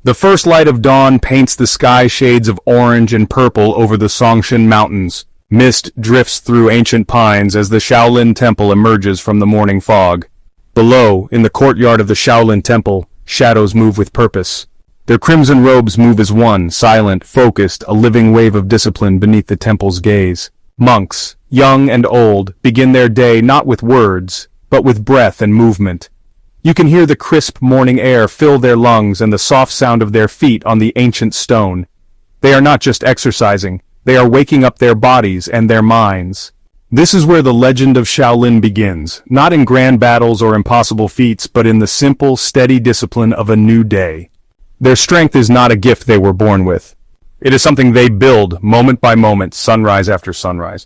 The first light of dawn paints the sky shades of orange and purple over the Songshan Mountains. Mist drifts through ancient pines as the Shaolin Temple emerges from the morning fog. Below, in the courtyard of the Shaolin Temple, shadows move with purpose. Their crimson robes move as one, silent, focused, a living wave of discipline beneath the temple's gaze. Monks, young and old, begin their day not with words, but with breath and movement. You can hear the crisp morning air fill their lungs and the soft sound of their feet on the ancient stone. They are not just exercising, they are waking up their bodies and their minds. This is where the legend of Shaolin begins, not in grand battles or impossible feats, but in the simple, steady discipline of a new day. Their strength is not a gift they were born with. It is something they build, moment by moment, sunrise after sunrise.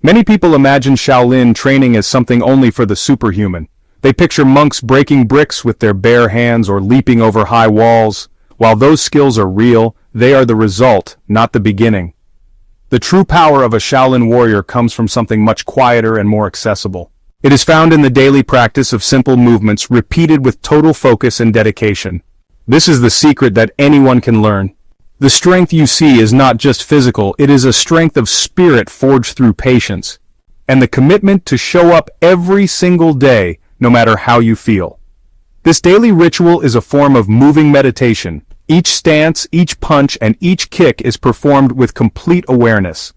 Many people imagine Shaolin training as something only for the superhuman. They picture monks breaking bricks with their bare hands or leaping over high walls. While those skills are real, they are the result, not the beginning. The true power of a Shaolin warrior comes from something much quieter and more accessible. It is found in the daily practice of simple movements repeated with total focus and dedication. This is the secret that anyone can learn. The strength you see is not just physical, it is a strength of spirit forged through patience, and the commitment to show up every single day, no matter how you feel. This daily ritual is a form of moving meditation. Each stance, each punch, and each kick is performed with complete awareness.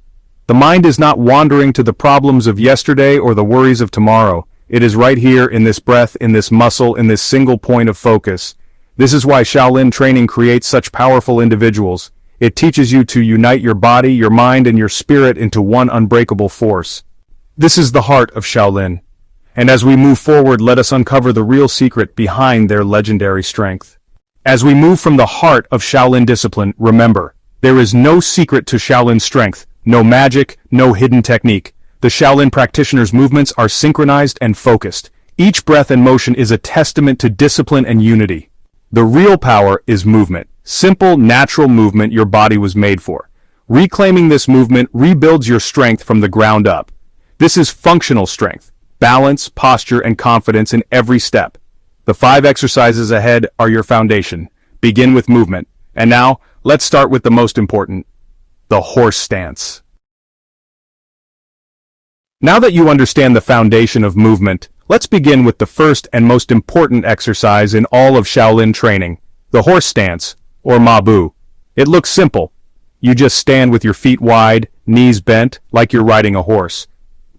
The mind is not wandering to the problems of yesterday or the worries of tomorrow. It is right here in this breath, in this muscle, in this single point of focus. This is why Shaolin training creates such powerful individuals. It teaches you to unite your body, your mind, and your spirit into one unbreakable force. This is the heart of Shaolin. And as we move forward, let us uncover the real secret behind their legendary strength. As we move from the heart of Shaolin discipline, remember, there is no secret to Shaolin strength, no magic, no hidden technique. The Shaolin practitioner's movements are synchronized and focused. Each breath and motion is a testament to discipline and unity. The real power is movement. Simple, natural movement your body was made for. Reclaiming this movement rebuilds your strength from the ground up. This is functional strength, balance, posture, and confidence in every step. The 5 exercises ahead are your foundation. Begin with movement. And now, let's start with the most important, the horse stance. Now that you understand the foundation of movement, let's begin with the first and most important exercise in all of Shaolin training, the horse stance, or Ma Bu. It looks simple. You just stand with your feet wide, knees bent, like you're riding a horse.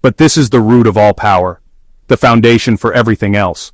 But this is the root of all power, the foundation for everything else.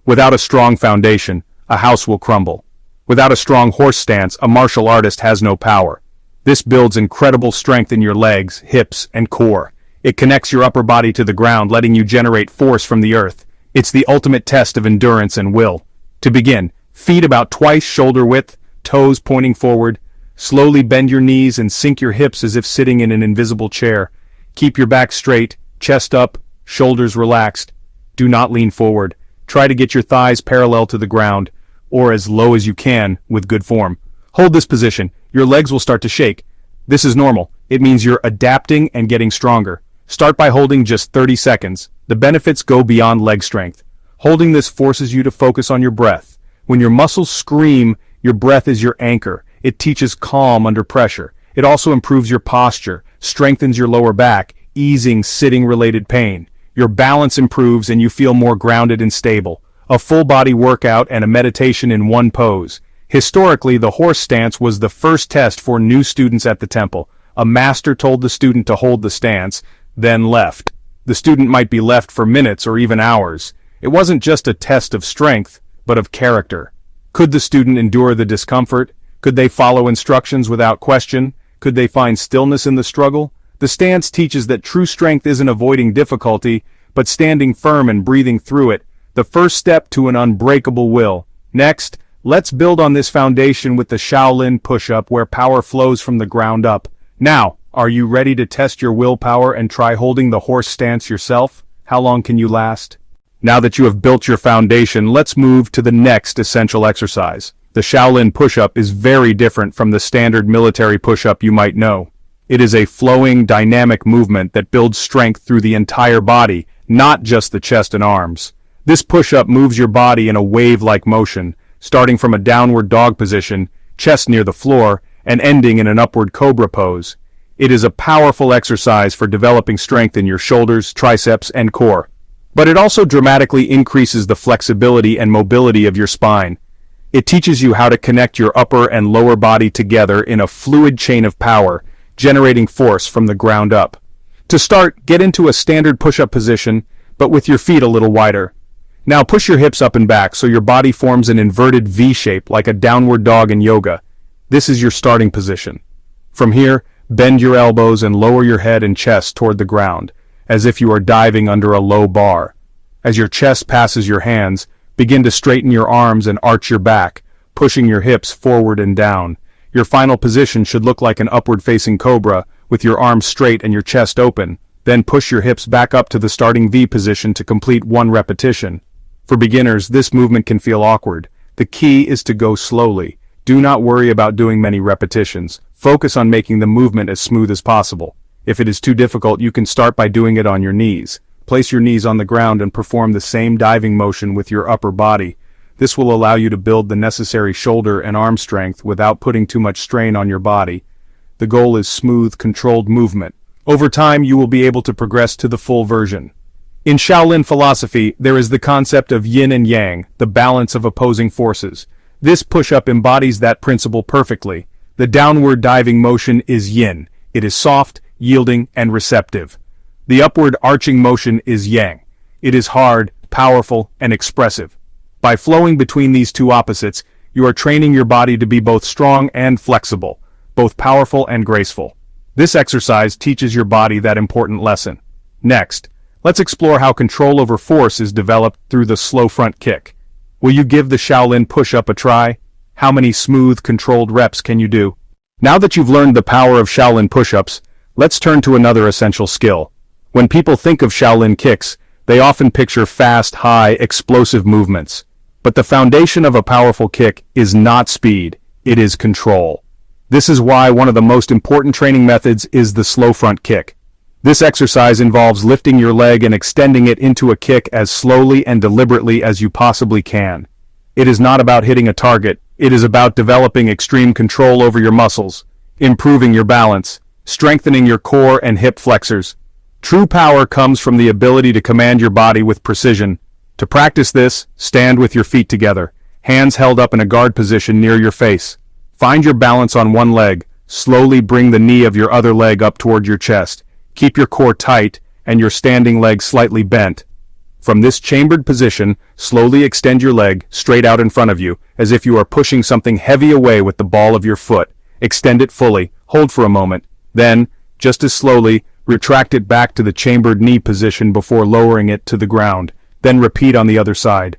Without a strong foundation, a house will crumble. Without a strong horse stance, a martial artist has no power. This builds incredible strength in your legs, hips, and core. It connects your upper body to the ground, letting you generate force from the earth. It's the ultimate test of endurance and will. To begin, feet about twice shoulder width, toes pointing forward. Slowly bend your knees and sink your hips as if sitting in an invisible chair. Keep your back straight, chest up, shoulders relaxed. Do not lean forward. Try to get your thighs parallel to the ground, or as low as you can, with good form. Hold this position. Your legs will start to shake. This is normal. It means you're adapting and getting stronger. Start by holding just 30 seconds. The benefits go beyond leg strength. Holding this forces you to focus on your breath. When your muscles scream, your breath is your anchor. It teaches calm under pressure. It also improves your posture, strengthens your lower back, easing sitting-related pain. Your balance improves and you feel more grounded and stable. A full-body workout and a meditation in one pose. Historically, the horse stance was the first test for new students at the temple. A master told the student to hold the stance, then left. The student might be left for minutes or even hours. It wasn't just a test of strength, but of character. Could the student endure the discomfort? Could they follow instructions without question? Could they find stillness in the struggle? The stance teaches that true strength isn't avoiding difficulty, but standing firm and breathing through it, the first step to an unbreakable will. Next, let's build on this foundation with the Shaolin push-up where power flows from the ground up. Now, are you ready to test your willpower and try holding the horse stance yourself? How long can you last? Now that you have built your foundation, let's move to the next essential exercise. The Shaolin push-up is very different from the standard military push-up you might know. It is a flowing, dynamic movement that builds strength through the entire body, not just the chest and arms. This push-up moves your body in a wave-like motion. Starting from a downward dog position, chest near the floor, and ending in an upward cobra pose. It is a powerful exercise for developing strength in your shoulders, triceps, and core. But it also dramatically increases the flexibility and mobility of your spine. It teaches you how to connect your upper and lower body together in a fluid chain of power, generating force from the ground up. To start, get into a standard push-up position, but with your feet a little wider. Now push your hips up and back so your body forms an inverted V shape like a downward dog in yoga. This is your starting position. From here, bend your elbows and lower your head and chest toward the ground, as if you are diving under a low bar. As your chest passes your hands, begin to straighten your arms and arch your back, pushing your hips forward and down. Your final position should look like an upward-facing cobra, with your arms straight and your chest open. Then push your hips back up to the starting V position to complete one repetition. For beginners, this movement can feel awkward. The key is to go slowly. Do not worry about doing many repetitions. Focus on making the movement as smooth as possible. If it is too difficult, you can start by doing it on your knees. Place your knees on the ground and perform the same diving motion with your upper body. This will allow you to build the necessary shoulder and arm strength without putting too much strain on your body. The goal is smooth, controlled movement. Over time, you will be able to progress to the full version. In Shaolin philosophy, there is the concept of yin and yang, the balance of opposing forces. This push-up embodies that principle perfectly. The downward diving motion is yin. It is soft, yielding, and receptive. The upward arching motion is yang. It is hard, powerful, and expressive. By flowing between these two opposites, you are training your body to be both strong and flexible, both powerful and graceful. This exercise teaches your body that important lesson. Next, let's explore how control over force is developed through the slow front kick. Will you give the Shaolin push-up a try? How many smooth, controlled reps can you do? Now that you've learned the power of Shaolin push-ups, let's turn to another essential skill. When people think of Shaolin kicks, they often picture fast, high, explosive movements. But the foundation of a powerful kick is not speed, it is control. This is why one of the most important training methods is the slow front kick. This exercise involves lifting your leg and extending it into a kick as slowly and deliberately as you possibly can. It is not about hitting a target, it is about developing extreme control over your muscles, improving your balance, strengthening your core and hip flexors. True power comes from the ability to command your body with precision. To practice this, stand with your feet together, hands held up in a guard position near your face. Find your balance on one leg, slowly bring the knee of your other leg up toward your chest. Keep your core tight and your standing leg slightly bent. From this chambered position, slowly extend your leg straight out in front of you, as if you are pushing something heavy away with the ball of your foot. Extend it fully, hold for a moment, then, just as slowly, retract it back to the chambered knee position before lowering it to the ground. Then repeat on the other side.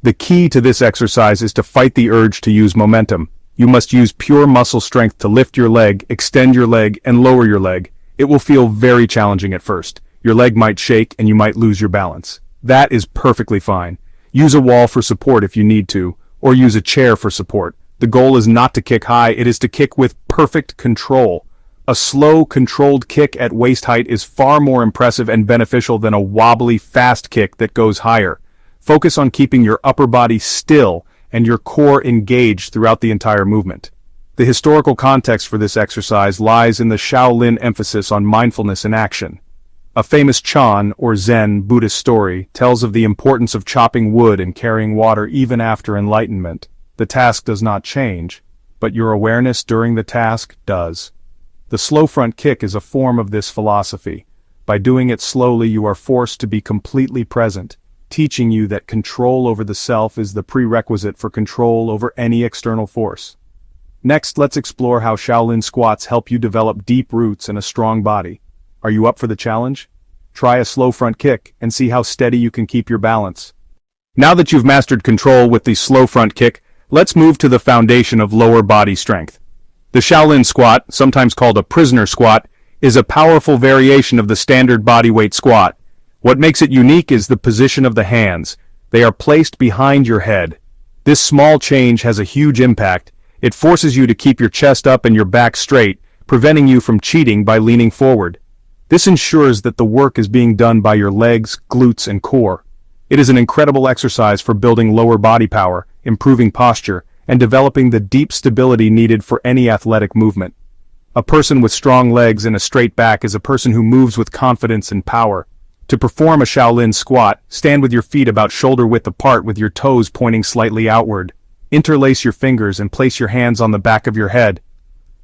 The key to this exercise is to fight the urge to use momentum. You must use pure muscle strength to lift your leg, extend your leg, and lower your leg. It will feel very challenging at first. Your leg might shake and you might lose your balance. That is perfectly fine. Use a wall for support if you need to, or use a chair for support. The goal is not to kick high, it is to kick with perfect control. A slow, controlled kick at waist height is far more impressive and beneficial than a wobbly, fast kick that goes higher. Focus on keeping your upper body still and your core engaged throughout the entire movement. The historical context for this exercise lies in the Shaolin emphasis on mindfulness in action. A famous Chan, or Zen, Buddhist story tells of the importance of chopping wood and carrying water even after enlightenment. The task does not change, but your awareness during the task does. The slow front kick is a form of this philosophy. By doing it slowly, you are forced to be completely present, teaching you that control over the self is the prerequisite for control over any external force. Next, let's explore how Shaolin squats help you develop deep roots and a strong body. Are you up for the challenge? Try a slow front kick and see how steady you can keep your balance. Now that you've mastered control with the slow front kick, let's move to the foundation of lower body strength. The Shaolin squat, sometimes called a prisoner squat, is a powerful variation of the standard bodyweight squat. What makes it unique is the position of the hands. They are placed behind your head. This small change has a huge impact. It forces you to keep your chest up and your back straight, preventing you from cheating by leaning forward. This ensures that the work is being done by your legs, glutes, and core. It is an incredible exercise for building lower body power, improving posture, and developing the deep stability needed for any athletic movement. A person with strong legs and a straight back is a person who moves with confidence and power. To perform a Shaolin squat, stand with your feet about shoulder width apart with your toes pointing slightly outward. Interlace your fingers and place your hands on the back of your head.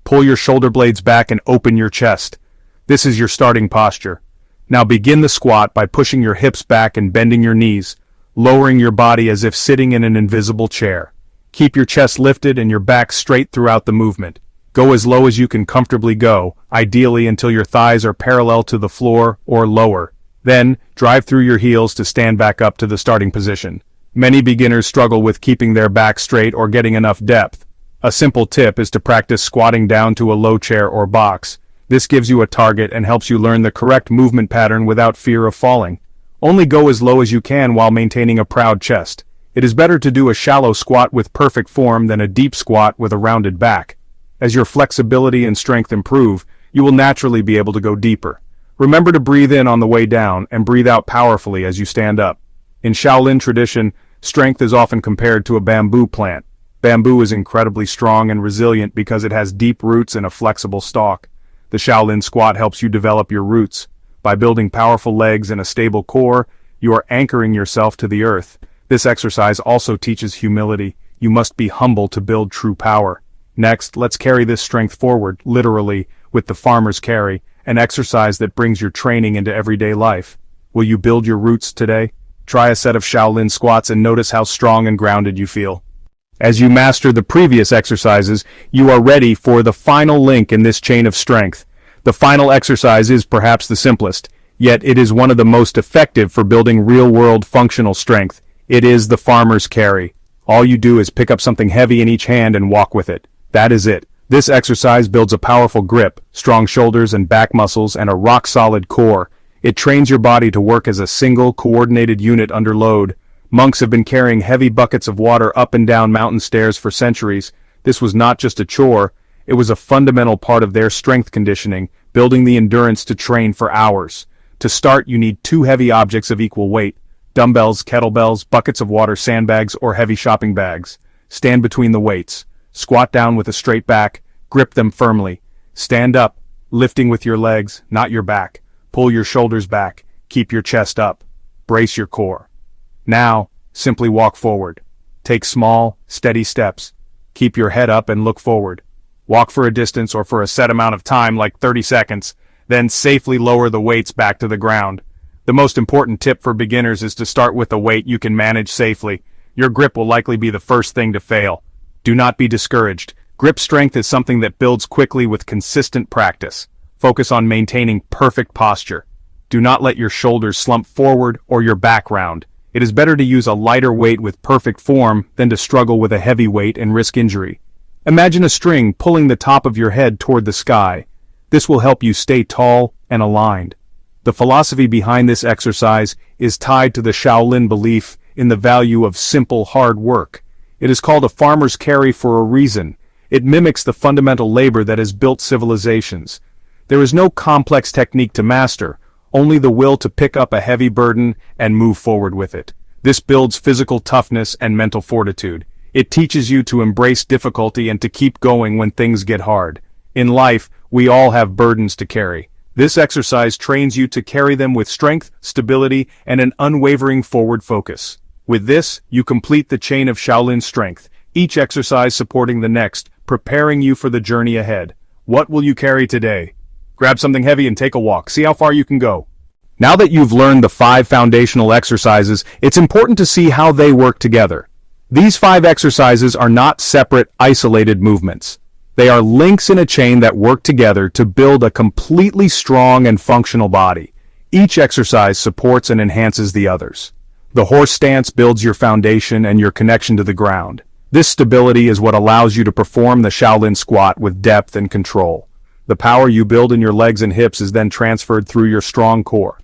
Pull your shoulder blades back and open your chest. This is your starting posture. Now begin the squat by pushing your hips back and bending your knees, lowering your body as if sitting in an invisible chair. Keep your chest lifted and your back straight throughout the movement. Go as low as you can comfortably go, ideally until your thighs are parallel to the floor or lower. Then, drive through your heels to stand back up to the starting position. Many beginners struggle with keeping their back straight or getting enough depth. A simple tip is to practice squatting down to a low chair or box. This gives you a target and helps you learn the correct movement pattern without fear of falling. Only go as low as you can while maintaining a proud chest. It is better to do a shallow squat with perfect form than a deep squat with a rounded back. As your flexibility and strength improve, you will naturally be able to go deeper. Remember to breathe in on the way down and breathe out powerfully as you stand up. In Shaolin tradition, strength is often compared to a bamboo plant. Bamboo is incredibly strong and resilient because it has deep roots and a flexible stalk. The Shaolin squat helps you develop your roots. By building powerful legs and a stable core, you are anchoring yourself to the earth. This exercise also teaches humility. You must be humble to build true power. Next, let's carry this strength forward, literally, with the farmer's carry, an exercise that brings your training into everyday life. Will you build your roots today? Try a set of Shaolin squats and notice how strong and grounded you feel. As you master the previous exercises, you are ready for the final link in this chain of strength. The final exercise is perhaps the simplest, yet it is one of the most effective for building real-world functional strength. It is the farmer's carry. All you do is pick up something heavy in each hand and walk with it. That is it. This exercise builds a powerful grip, strong shoulders and back muscles, and a rock-solid core. It trains your body to work as a single, coordinated unit under load. Monks have been carrying heavy buckets of water up and down mountain stairs for centuries. This was not just a chore, it was a fundamental part of their strength conditioning, building the endurance to train for hours. To start, you need 2 heavy objects of equal weight: dumbbells, kettlebells, buckets of water, sandbags, or heavy shopping bags. Stand between the weights. Squat down with a straight back, grip them firmly. Stand up, lifting with your legs, not your back. Pull your shoulders back, keep your chest up. Brace your core. Now, simply walk forward. Take small, steady steps. Keep your head up and look forward. Walk for a distance or for a set amount of time, like 30 seconds, then safely lower the weights back to the ground. The most important tip for beginners is to start with a weight you can manage safely. Your grip will likely be the first thing to fail. Do not be discouraged. Grip strength is something that builds quickly with consistent practice. Focus on maintaining perfect posture. Do not let your shoulders slump forward or your back round. It is better to use a lighter weight with perfect form than to struggle with a heavy weight and risk injury. Imagine a string pulling the top of your head toward the sky. This will help you stay tall and aligned. The philosophy behind this exercise is tied to the Shaolin belief in the value of simple hard work. It is called a farmer's carry for a reason. It mimics the fundamental labor that has built civilizations. There is no complex technique to master, only the will to pick up a heavy burden and move forward with it. This builds physical toughness and mental fortitude. It teaches you to embrace difficulty and to keep going when things get hard. In life, we all have burdens to carry. This exercise trains you to carry them with strength, stability, and an unwavering forward focus. With this, you complete the chain of Shaolin strength, each exercise supporting the next, preparing you for the journey ahead. What will you carry today? Grab something heavy and take a walk. See how far you can go. Now that you've learned the 5 foundational exercises, it's important to see how they work together. These 5 exercises are not separate, isolated movements. They are links in a chain that work together to build a completely strong and functional body. Each exercise supports and enhances the others. The horse stance builds your foundation and your connection to the ground. This stability is what allows you to perform the Shaolin squat with depth and control. The power you build in your legs and hips is then transferred through your strong core.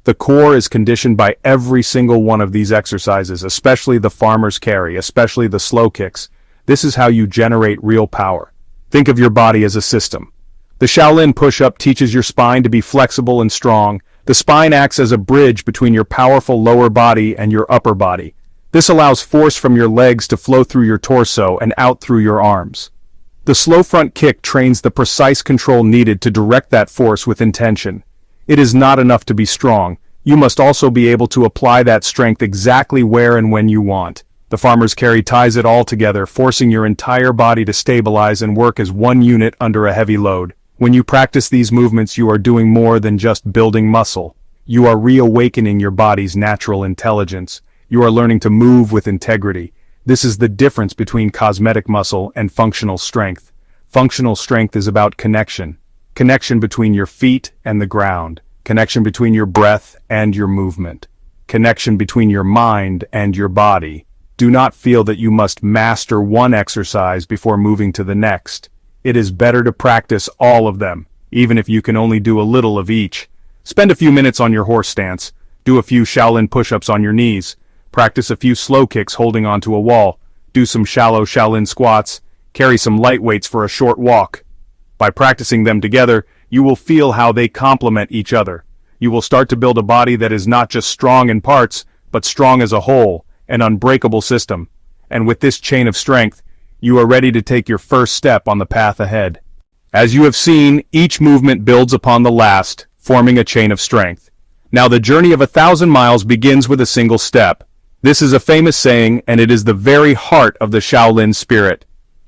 The core is conditioned by every single one of these exercises, especially the farmer's carry, especially the slow kicks. This is how you generate real power. Think of your body as a system. The Shaolin push-up teaches your spine to be flexible and strong. The spine acts as a bridge between your powerful lower body and your upper body. This allows force from your legs to flow through your torso and out through your arms. The slow front kick trains the precise control needed to direct that force with intention. It is not enough to be strong. You must also be able to apply that strength exactly where and when you want. The farmer's carry ties it all together, forcing your entire body to stabilize and work as one unit under a heavy load. When you practice these movements, you are doing more than just building muscle. You are reawakening your body's natural intelligence. You are learning to move with integrity. This is the difference between cosmetic muscle and functional strength. Functional strength is about connection. Connection between your feet and the ground. Connection between your breath and your movement. Connection between your mind and your body. Do not feel that you must master one exercise before moving to the next. It is better to practice all of them, even if you can only do a little of each. Spend a few minutes on your horse stance. Do a few Shaolin push-ups on your knees. Practice a few slow kicks holding onto a wall. Do some shallow Shaolin squats. Carry some light weights for a short walk. By practicing them together, you will feel how they complement each other. You will start to build a body that is not just strong in parts, but strong as a whole, an unbreakable system. And with this chain of strength, you are ready to take your first step on the path ahead. As you have seen, each movement builds upon the last, forming a chain of strength. Now the journey of 1,000 miles begins with a single step. This is a famous saying, and it is the very heart of the Shaolin spirit.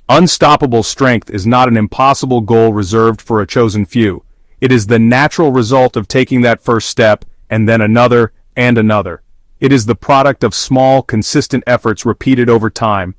Unstoppable strength is not an impossible goal reserved for a chosen few. It is the natural result of taking that first step, and then another, and another. It is the product of small, consistent efforts repeated over time.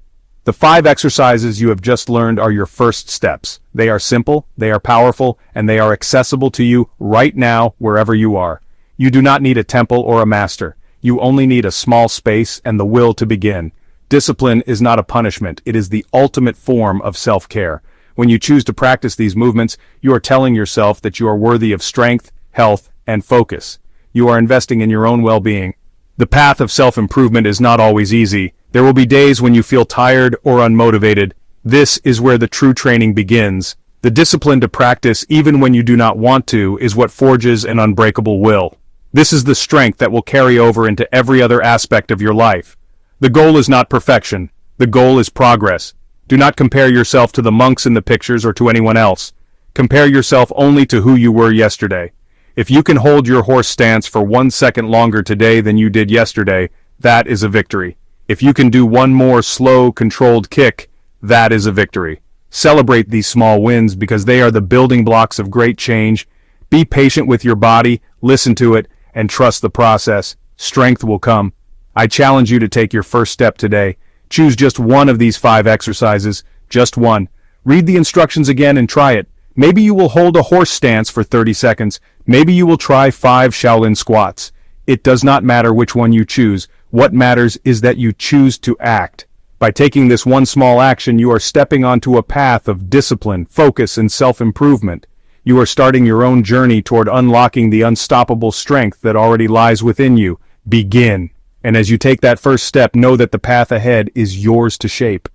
The 5 exercises you have just learned are your first steps. They are simple, they are powerful, and they are accessible to you right now, wherever you are. You do not need a temple or a master. You only need a small space and the will to begin. Discipline is not a punishment, it is the ultimate form of self-care. When you choose to practice these movements, you are telling yourself that you are worthy of strength, health, and focus. You are investing in your own well-being. The path of self-improvement is not always easy. There will be days when you feel tired or unmotivated. This is where the true training begins. The discipline to practice even when you do not want to is what forges an unbreakable will. This is the strength that will carry over into every other aspect of your life. The goal is not perfection. The goal is progress. Do not compare yourself to the monks in the pictures or to anyone else. Compare yourself only to who you were yesterday. If you can hold your horse stance for 1 second longer today than you did yesterday, that is a victory. If you can do one more slow, controlled kick, that is a victory. Celebrate these small wins because they are the building blocks of great change. Be patient with your body, listen to it, and trust the process. Strength will come. I challenge you to take your first step today. Choose just one of these 5 exercises, just one. Read the instructions again and try it. Maybe you will hold a horse stance for 30 seconds. Maybe you will try 5 Shaolin squats. It does not matter which one you choose. What matters is that you choose to act. By taking this one small action, you are stepping onto a path of discipline, focus, and self-improvement. You are starting your own journey toward unlocking the unstoppable strength that already lies within you. Begin. And as you take that first step, know that the path ahead is yours to shape.